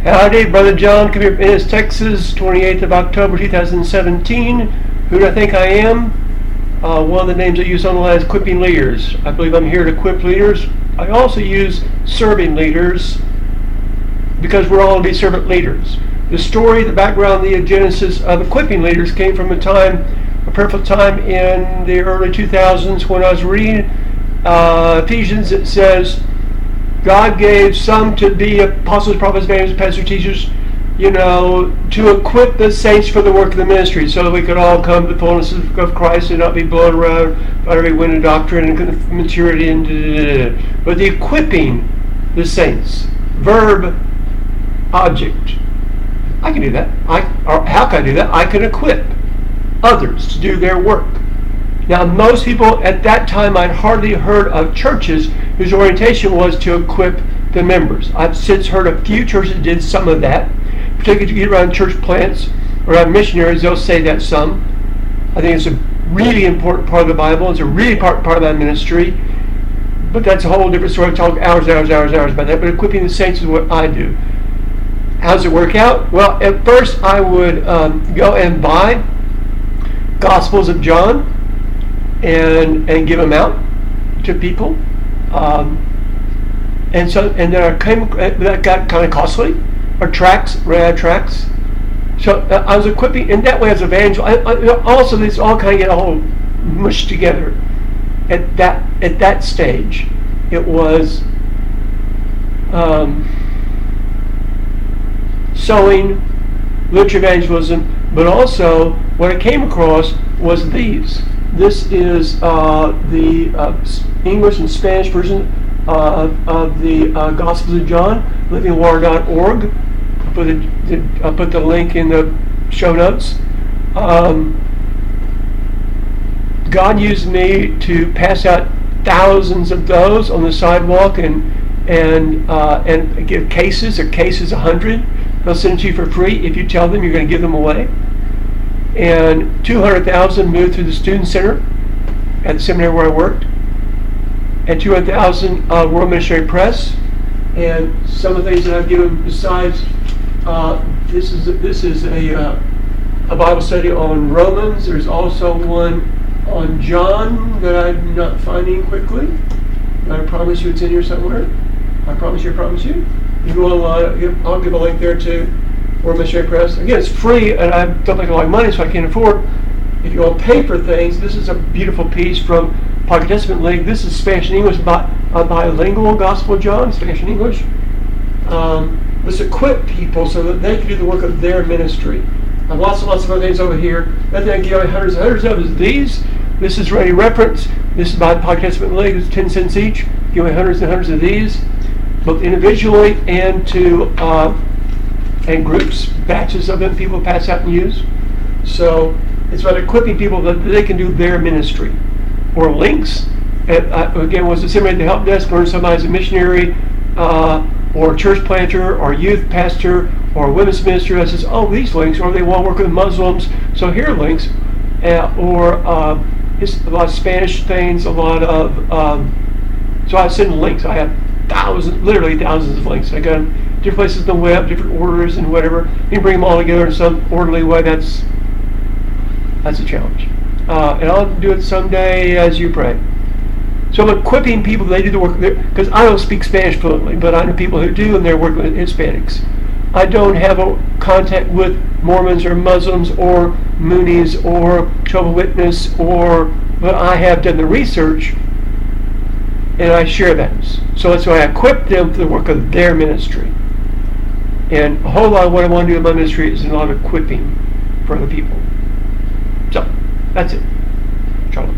Howdy, Brother John, come here from Ennis, Texas, 28th of October 2017. Who do I think I am? One of the names I use online is equipping leaders. I believe I'm here to equip leaders. I also use serving leaders because we're all to be servant leaders. The story, the background, the genesis of equipping leaders came from a perfect time in the early 2000s when I was reading Ephesians. It says, God gave some to be apostles, prophets, evangelists, pastors, teachers, to equip the saints for the work of the ministry, so that we could all come to the fullness of Christ and not be blown around by every wind of doctrine and maturity and But the equipping the saints, verb, object. I can do that. How can I do that? I can equip others to do their work. Now, most people at that time, I'd hardly heard of churches whose orientation was to equip the members. I've since heard a few churches that did some of that, particularly if you get around church plants, around missionaries, they'll say that some. I think it's a really important part of the Bible. It's a really important part of my ministry. But that's a whole different story. I talk hours about that. But equipping the saints is what I do. How does it work out? Well, at first I would go and buy Gospels of John and give them out to people, and then that got kind of costly. Or tracts, ran out of tracts. So I was equipping in that way as evangelist. Also, these all kind of get all mushed together. At that stage, it was sowing, literature evangelism, but also what I came across was these. This is the English and Spanish version of the Gospels of John, livingwater.org. I'll put the link in the show notes. God used me to pass out thousands of those on the sidewalk and give cases 100. They'll send it to you for free if you tell them you're going to give them away. And 200,000 moved through the student center at the seminary where I worked, and 200,000 World Missionary Press. And some of the things that I've given besides this is a Bible study on Romans. There's also one on John that I'm not finding quickly. I promise you it's in here somewhere. I promise you. You go online, I'll give a link there to World Missionary Press. Again, it's free, and I don't make a lot of money, so I can't afford. If you want to pay for things, this is a beautiful piece from Pocket Testament League. This is Spanish and English, bilingual Gospel of John, Spanish and English. Let's equip people so that they can do the work of their ministry. I have lots and lots of other things over here. That thing I give away hundreds and hundreds of is these. This is Ready Reference. This is by Pocket Testament League. It's 10 cents each. Give away hundreds and hundreds of these, both individually and to and groups, batches of them people pass out and use. So it's about equipping people that they can do their ministry. Or links. Again, was the seminary, the help desk, learn somebody as a missionary, or church planter, or youth pastor, or women's minister that says, oh, these links, or they want to work with Muslims, so here are links. It's a lot of Spanish things, a lot of, so I send links. I have literally thousands of links. I got them different places on the web, different orders and whatever. You can bring them all together in some orderly way. That's a challenge. And I'll do it someday as you pray. So I'm equipping people, they do the work, because I don't speak Spanish fluently, but I know people who do, and they're working with Hispanics. I don't have a contact with Mormons or Muslims or Moonies or Jehovah's Witness, but I have done the research, and I share that. So that's why I equip them for the work of their ministry. And a whole lot of what I want to do in my ministry is a lot of equipping for other people. So, that's it. Charlie.